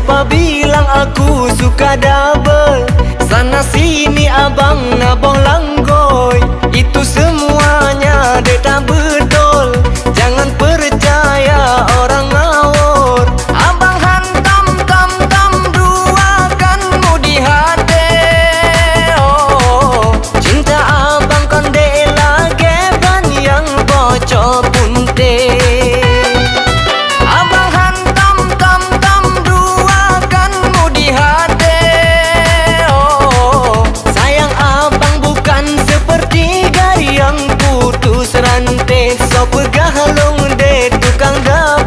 Siapa bilang aku suka double? Sana sini abang nabong langgoy. Itu semuanya data betul. Jangan percaya orang ngawur. Abang hantam tam dua kan mu di hati. Oh, cinta abang konde lagi ban yang bocor punte. Abang hantam tam dua kan mu di hati. Oh, sayang abang bukan seperti gari yang putus rantai. So pegalung de tukang double.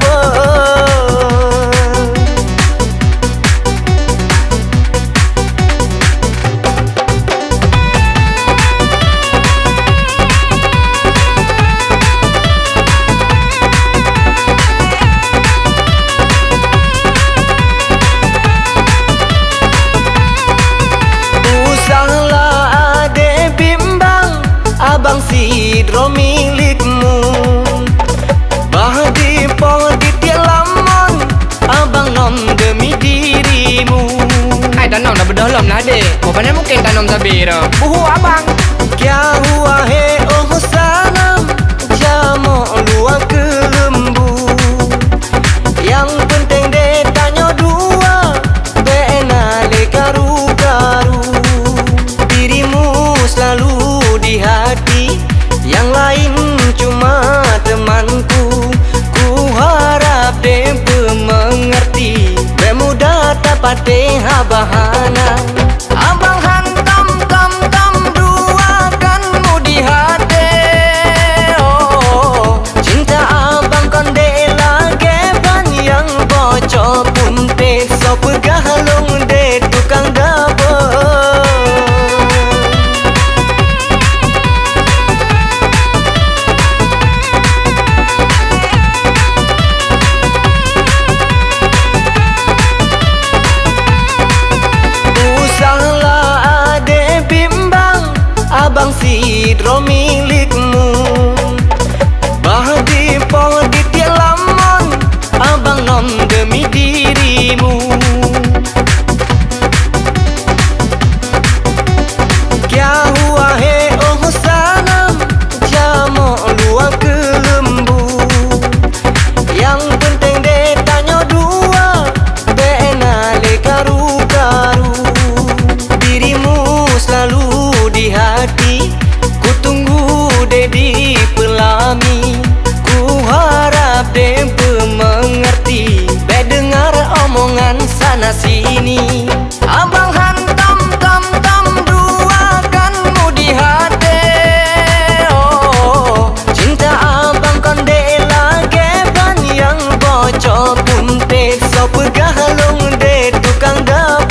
Usahlah ade bimbang, abang sidro milikmu. Bahdi pohdi tialamon, abang nom demi dirimu. Hai tanam dah berdalam lah adik. Mana mungkin tanam sabir dah. Buhu abang. Kya hua hai oh sanam, jamo luang ke lembu. Yang penting de tanya dua, beena le karu-karu. Dirimu selalu di hati, yang lain cuma temanku. Ku harap de mengerti, bemudah dapat de bahana. Abang hantam tam dua kan mu di hati. Oh, cinta abang konde lagi ban yang bocor punte. So pegalung de tukang double. Usahlah ade bimbang, abang sidro milikmu. Bahdi pohdi tialamon, abang nom demi dirimu. Kya hua hai oh sanam, jamo luang ke lembu. Yang penting de tanya dua, beena le karu-karu. Dirimu selalu di hati, ku tunggu de di pelami. Ku harap de mengerti, be dengar omongan sana sini. Abang hantam tam dua kan mu di hati. Oh, cinta abang konde lagi ban yang bocor punte. So pegalung de tukang double.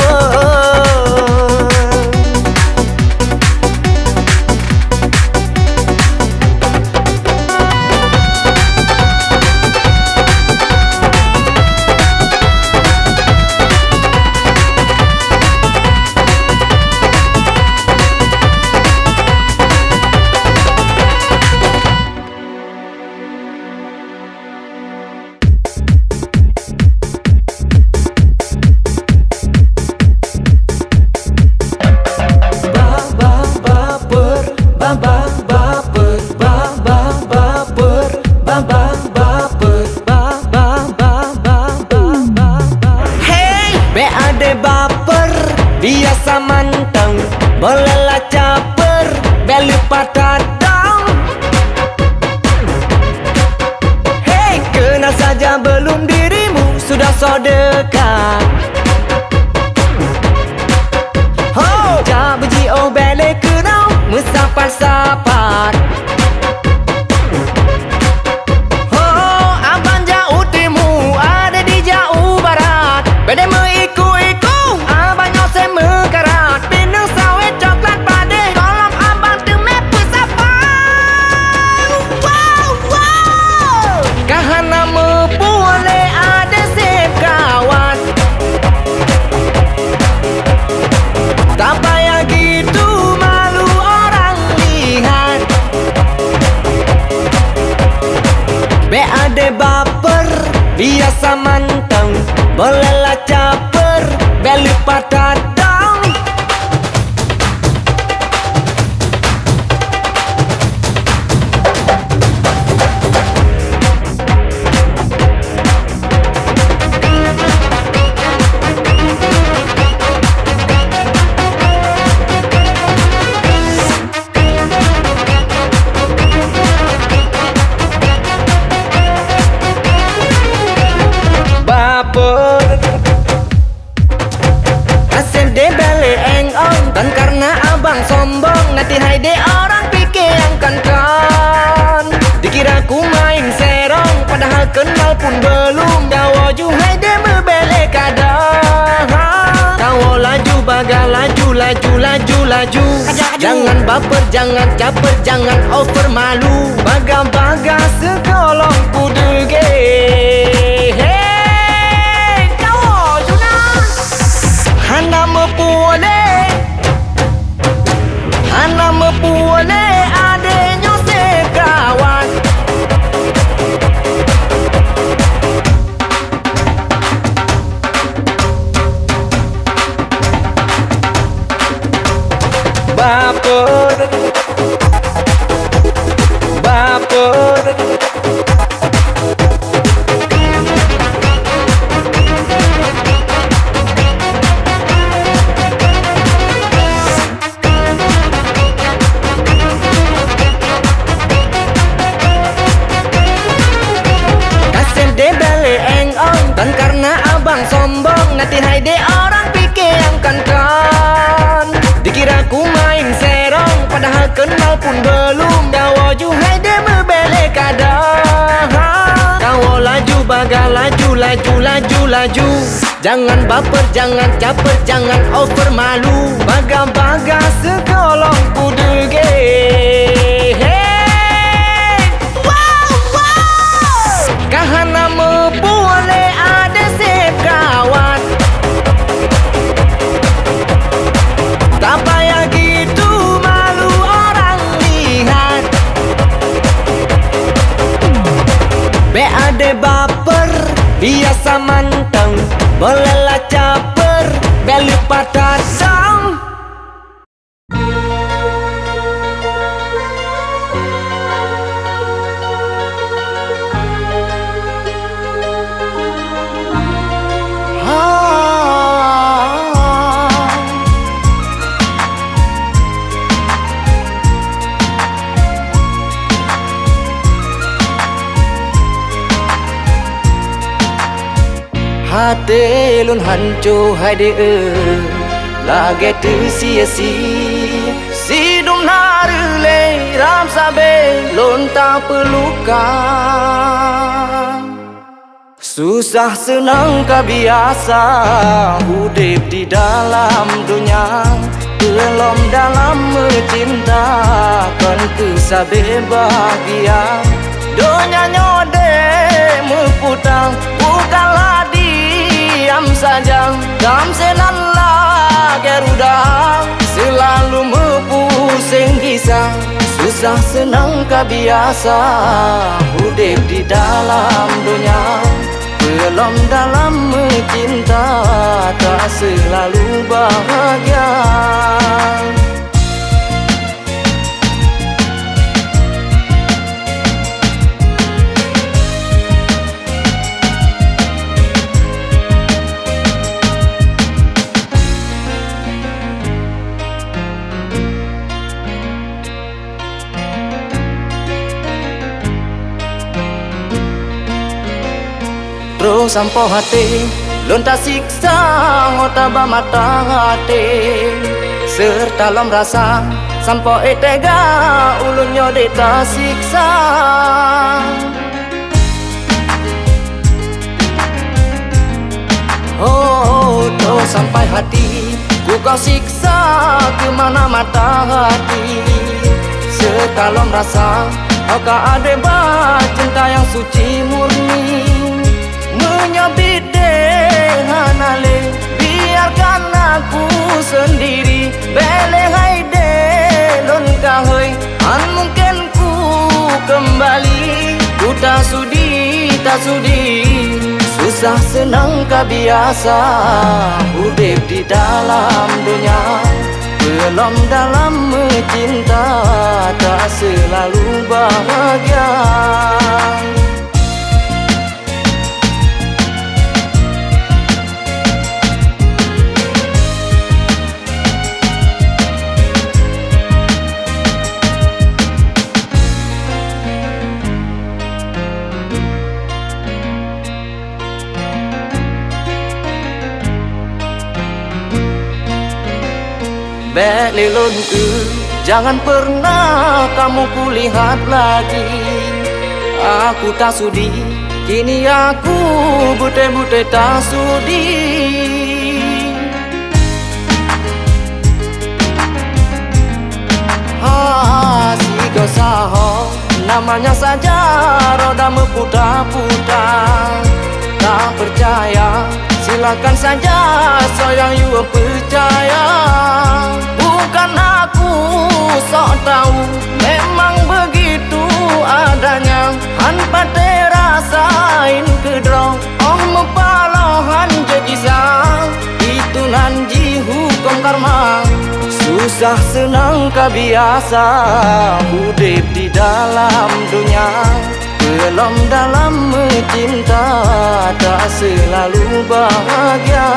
Biasa manteng, bolelah caper, belupa kadang. Hei, kenal saja belum dirimu sudah sodekan. Ho, jak beji oh bele kenal, mesapar-sapar. Ho, abang jauh timur, ada di jauh barat. Bede meiku-iku, abang nyose mekarat. Pinang sawit coklat pade, kolam abang temep pesapang. Wow. Kahana boleh ada sip kawan. Tak payah gitu malu orang lihat. Be ade baper, biasa manteng, bolehlah caper. beli patadang. Baper Asen de bele eng ong. Dan karena abang sombong, nanti hai de orang pikir yang kan. Dikira ku main serong, padahal kenal pun belum. Dawo ju hai de membele kadang. Dawo laju baga laju, laju, laju, laju. Jangan baper, jangan caper, jangan over malu. Baga-baga sekolong ku dege. Hana mepuole adenya sekawan. Baper Dan karena abang sombong, nanti hai de orang pikir yang kan. Dikira ku main serong, padahal kenal pun belum. Dawo ju hai de membele kadang. Dawo laju baga laju, laju, laju, laju. Jangan baper, jangan caper, jangan over malu. Baga-baga sekolong ku dege. Kahana mepuole ada sekawan. Tak payah gitu malu orang lihat. Be ade baper, biasa manteng. Bolehlah caper, be lupa tasang. Hati lun hancur hai de lage tu sia-sia. Si dum narule ram sabe lun tak pelukan. Susah senang kebiasa hidup di dalam dunia. Belum dalam mencinta kan ku sabe bahagia. Dunia nyode meputang bukanlah diam saja. Dam senanlah Garuda selalu mepusing kisah. Susah senang kebiasa hidup di dalam dunia. Belum dalam mencinta tak selalu bahagia. Terus sampo hati lun tak siksa ngota ba mata hati. Serta lom rasa sampo tega ulun nyode tak siksa. Oh, terus sampai hati ku kau siksa ke mana mata hati. Serta lom rasa kau ada ba cinta yang suci murni. Menyabit hanale biarkan aku sendiri. Bele hai de lon kahoi an mungkin ku kembali. Ku tak sudi Susah senang kah biasa hidup di dalam dunia. Belum dalam mencinta tak selalu bahagia. Bek lelonku, jangan pernah kamu kulihat lagi. Aku tak sudi, kini aku bute-bute tak sudi. Si kau saho, namanya saja roda meputar-putar. Tak percaya, silakan saja sayang you percaya. Bukan aku sok tahu, memang begitu adanya. Han pate rasain kedrong, oh mepalohan jadi sang. Itu nanji hukum karma. Susah senang kah biasa hidup di dalam dunia. Belum dalam mencinta tak selalu bahagia.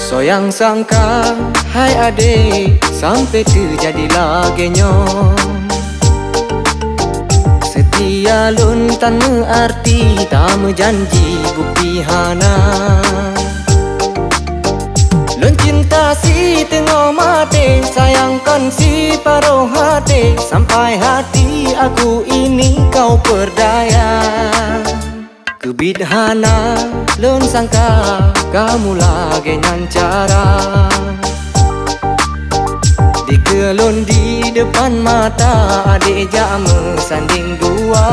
Soyang sangka, hai adik, sampai terjadi lagenya. Setia lun tan mengerti, tak menjanji bukti hana. Lun cinta si tengok mati, sayangkan si paruh hati. Sampai hati aku ini kau perdaya. Kebidhana lun sangka kamu lagi nyancara. Dikelon di depan mata adik jam sanding dua.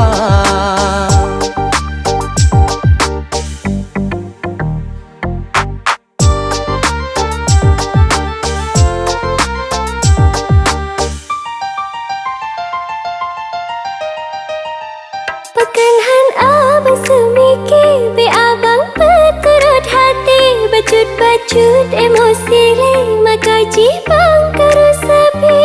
Pekan han abang semikir, be abang berturut hati. Bacut-bacut emosi le, maka jibang terus sepi.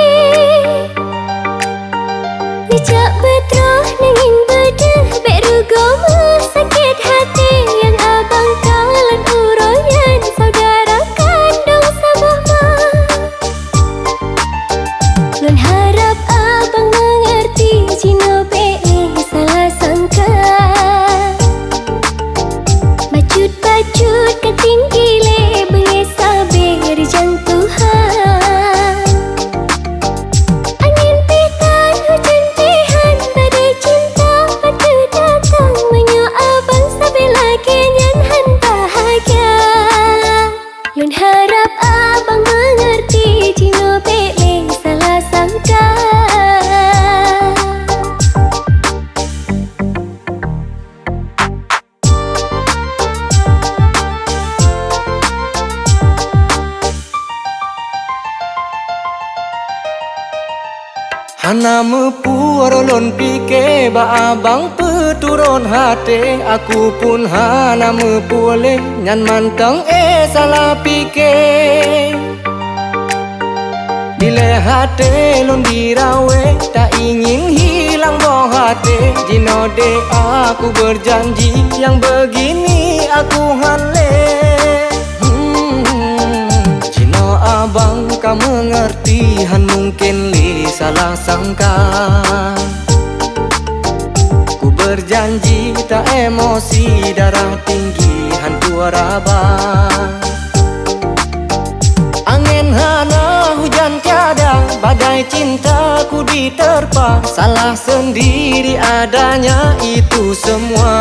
Dijak betroh nangin bedeh, be rugomu sakit hati. Yang abang kalan uroyan, saudara kandung sebuah mak. Lun harap abang mengerti, Cino be salah sangka. Bacut-bacut ketinggi le, bengi sabar jantuhan. Angin pitan, hujan pihan, badai cinta patu datang. Menyo abang sabar lagi nyanhan bahagia. Lun harap abang mengerti, Cino be salah sangka. Hana mepu rolon pike ba abang peturun hati. Aku pun hana mepu le nyan mantang salah pike. Bila hati lon dirawe tak ingin hilang boh hati. Jino de aku berjanji yang begini aku hanle. Abang kau mengerti, han mungkin li salah sangka. Ku berjanji tak emosi, darah tinggi han tuaraba. Angin hana hujan tiada, badai cintaku diterpa. Salah sendiri adanya itu semua.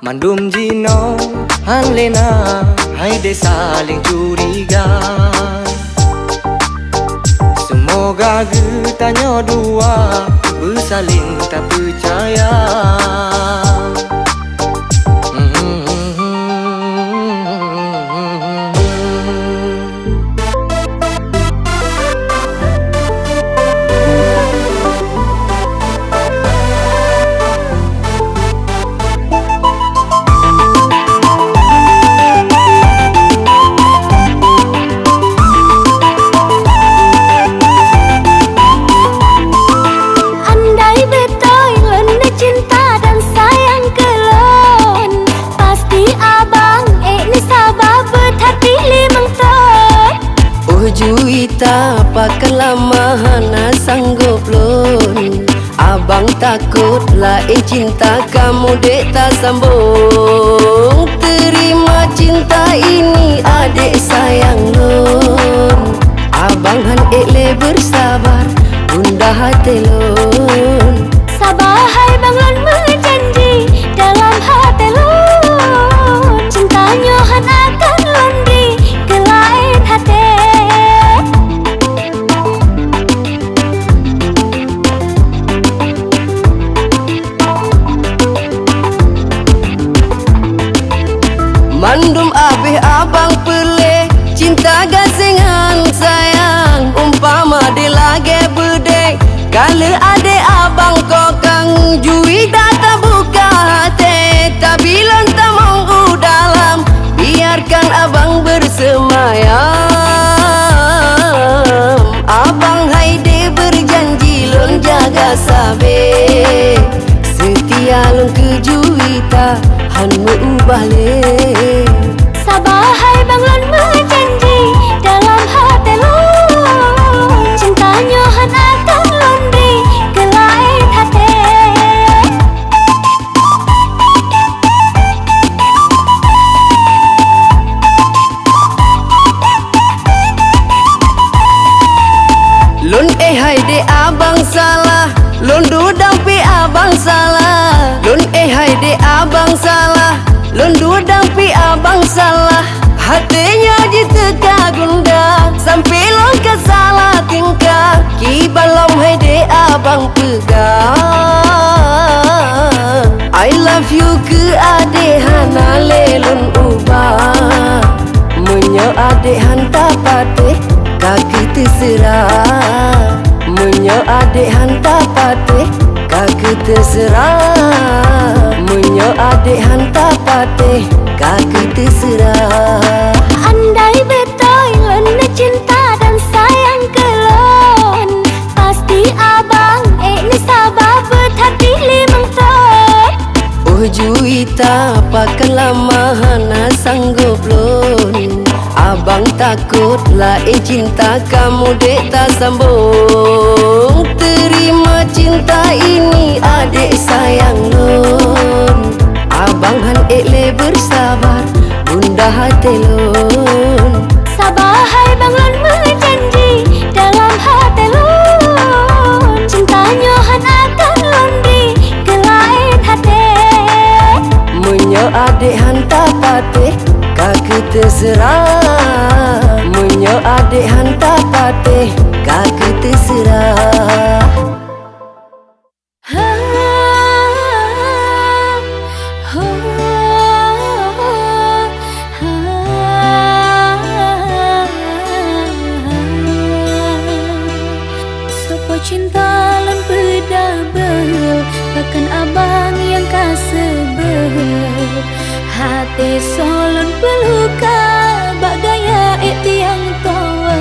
Mandum jino han lena, hai de saling curiga. Semoga getanya dua bersalin tak percaya. Juwita pakan lama hana sanggup lon. Abang takut lain cinta kamu dek tak sambung. Terima cinta ini adik sayang lon. Abang han le bersabar bunda hati lon. Sabar hai bang lon berjanji dalam hati lon. Cintanya han akan lon di ke lain hati. Mandum abih abang peleh cinta gasengan sayang. Umpama de lagi bedek kalau ade abang kokang. Juwita tak buka hati tak bilang tak mau dalam. Biarkan abang bersemayam. Abang haide berjanji lon jaga sabe. Setia lon ke Juwita han mengubah le. Sabar hai bang lon berjanji dalam hati lon. Cintanya han akan lon di ke lain hati. Lon hai de abang salah. Lon dudang pi abang salah. Lon hai de abang salah. Lon dudang pi abang salah. Hatinya diteka gunda sampai lon kesalah tingkah. Ki balom hai de abang pegang. I love you ke adik hana lelon ubah. Menyo adik hantar patih kaki terserah. Menyo adik hantar patih kaki terserah. Menyo adik hantar patih kaki terserah. Andai betul lon cinta dan sayang ke lon, pasti abang ni sabar berhati limang ton. Oh Juwita pakan lama hana sanggup lon. Abang takut lain cinta kamu dek tak sambung. Terima cinta ini adik sayang lon. Abang han le bersabar bunda hati lon. Sabar hai bang lon berjanji dalam hati lon. Cintanya han akan lon di ke lain hati. Menyo adik hantar patih kaki terserah. Menyo adik hantar patih kaki terserah. Cinta lon berdabel, bahkan abang yang kasebel. Hati solon peluka, bak gaya tiang tua.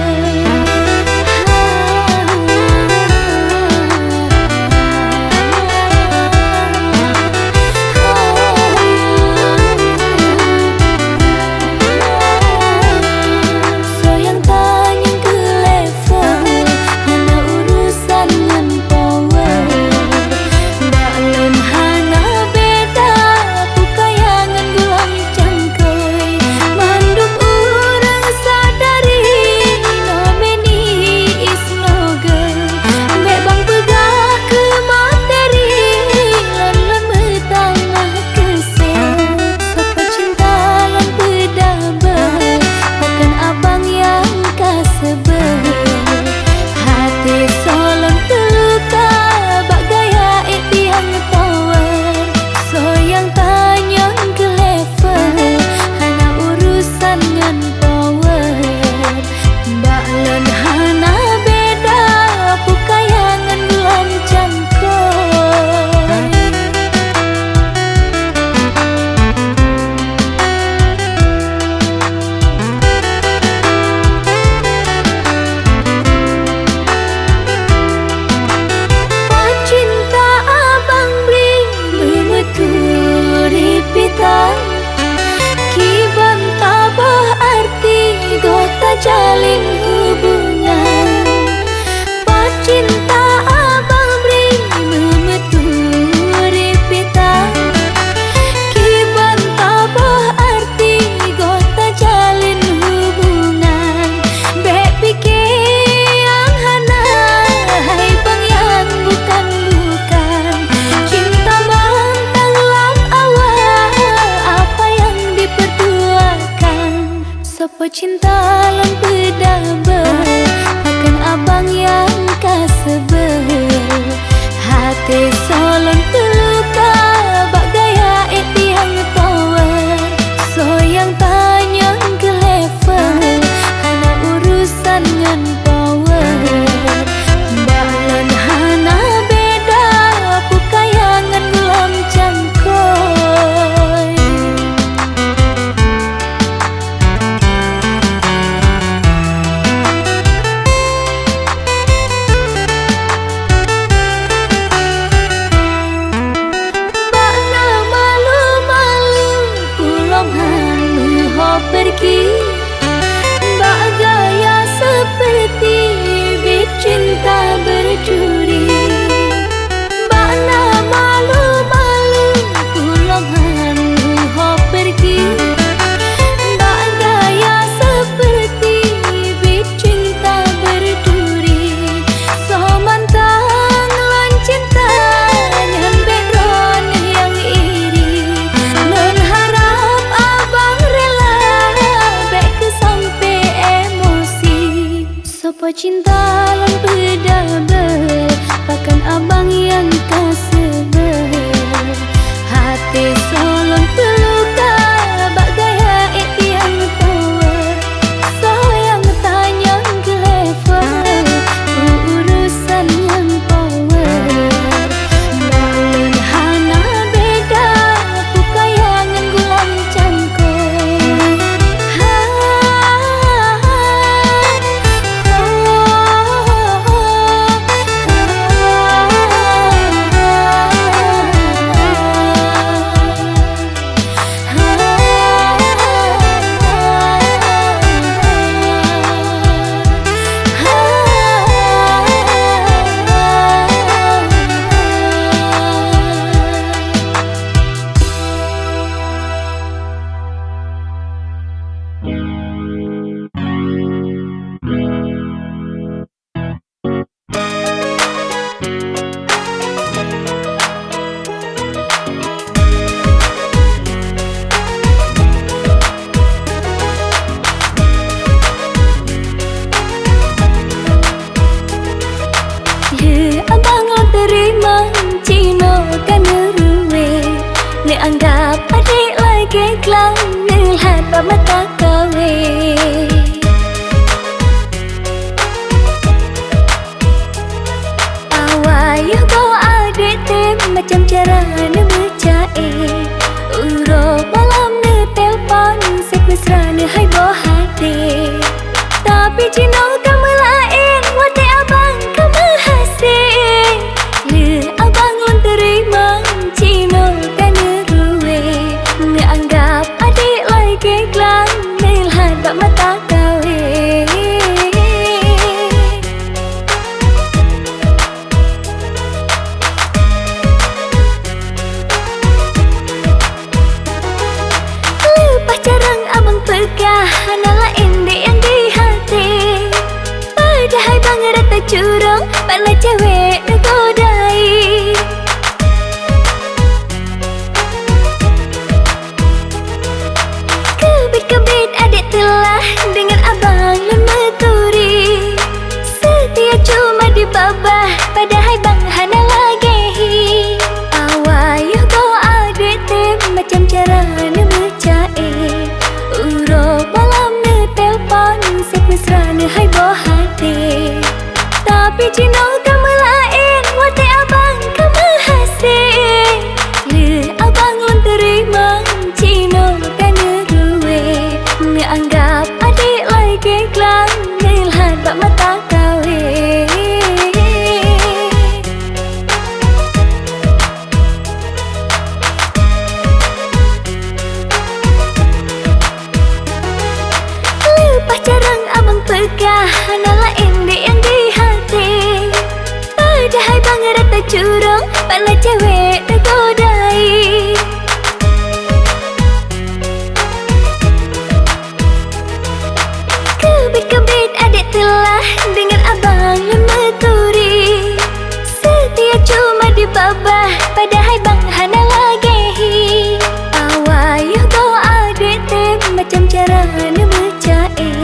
Mandu cinta lan pedabel, akan abang yang kasebel. Hati solon terluka, bak gaya yang power. So yang tanya ke level, hana urusan ngan power. Balan hana beda, aku kayangan gulam cangkoy. Pergi bak gaya seperti bit cinta bercuri. Bak nak malu-malu pulang hanu ho pergi bak gaya seperti bit cinta bercuri. So mantang lan cinta nyan bedron yang iri. Non harap abang rela sampai emosi. Sopo cinta lan pedabel, bahkan abang yang kasebel. Hati solon terluka, bak gaya yang power. So yang tanya ke level, urusan yang power. Balan hana beda, aku kayangan gulam cangkoy. Abang lo terima Cino kan ruwe. Ne anggap adik lagi kelang, nilhat mata kawe. Awayuh kau adik tem macam cara ne bercae. Uro malam ne telpon sek mesra ne hai bo hati. Tapi Cino kamu lain, wate abang kamu hasil. Le abang lon terima Cino kan ruwe. Ne anggap adik lagi kelang, nilhat bak mata kawe. Lepas jarang abang pegah, hana lain dek yang di hati. Padahal bang rata curang, pala cewek nak godai. Kebit-kebit adik telah dengan abang lan meturi. Setia cuma di babah, padahal bang hana lagehi. Awayuh kau adik tem macam cara ne bercae. Uro malam ne telpon sek mesra ne hai bo hati. Tapi Cino kamu lain, wate abang kamu hasil. Le abang lon terima Cino kan ruwe. Ne anggap adik lagi kelang, nilhat bak mata kawe. Lepas jarang abang pegah, hana lain dek yang di hati. Padahal bang rata curang, pala cewek nak godai. Kebit-kebit adik telah dengan abang lan meturi. Setia cuma di babah, padahal bang hana lagehi. Awayuh kau adik tem macam cara ne bercae.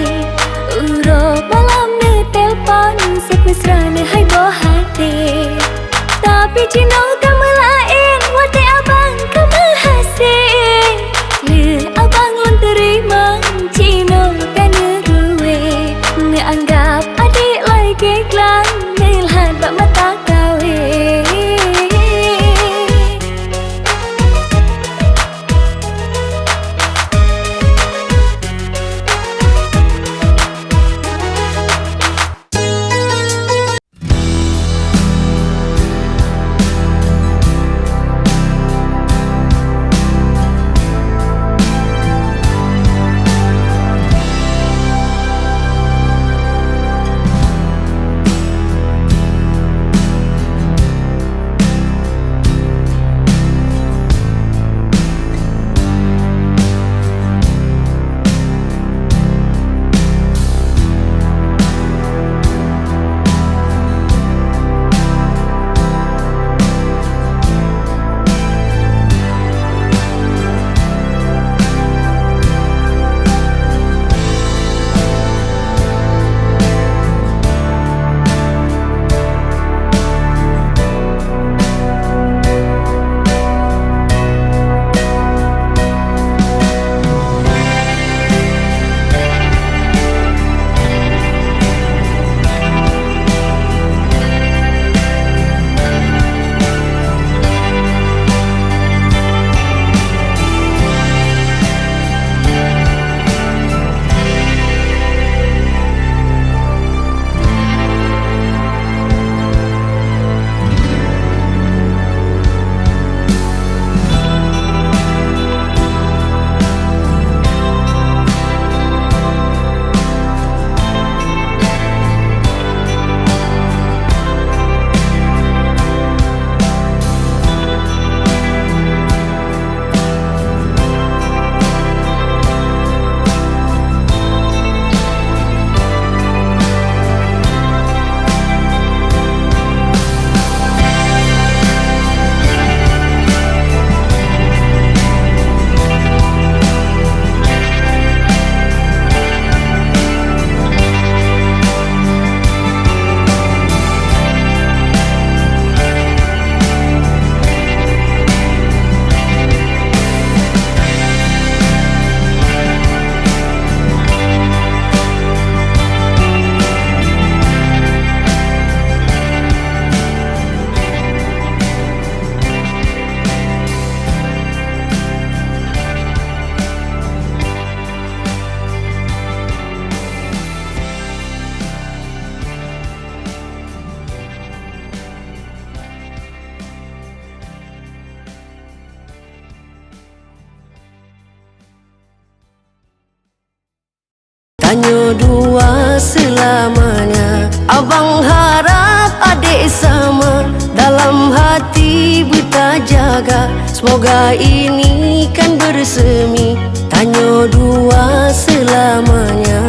Tanya dua selamanya. Abang harap adik sama, dalam hati buta jaga. Semoga ini kan bersemi. Tanya dua selamanya.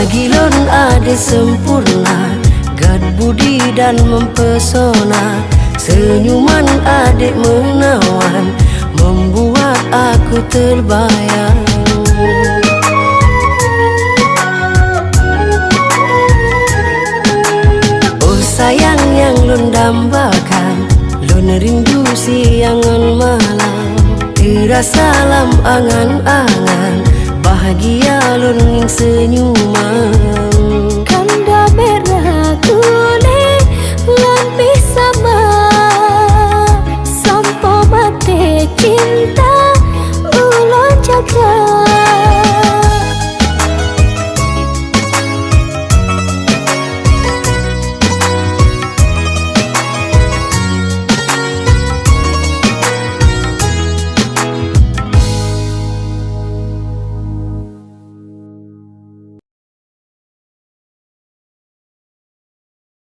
Bagi lon adik sempurna, gad budi dan mempesona. Senyuman adik menawan, membuat aku terbayang. Oh sayang yang lon dambakan, lon rindu siangan malam. Terasa lam angan-angan, bahagia lon senyuman.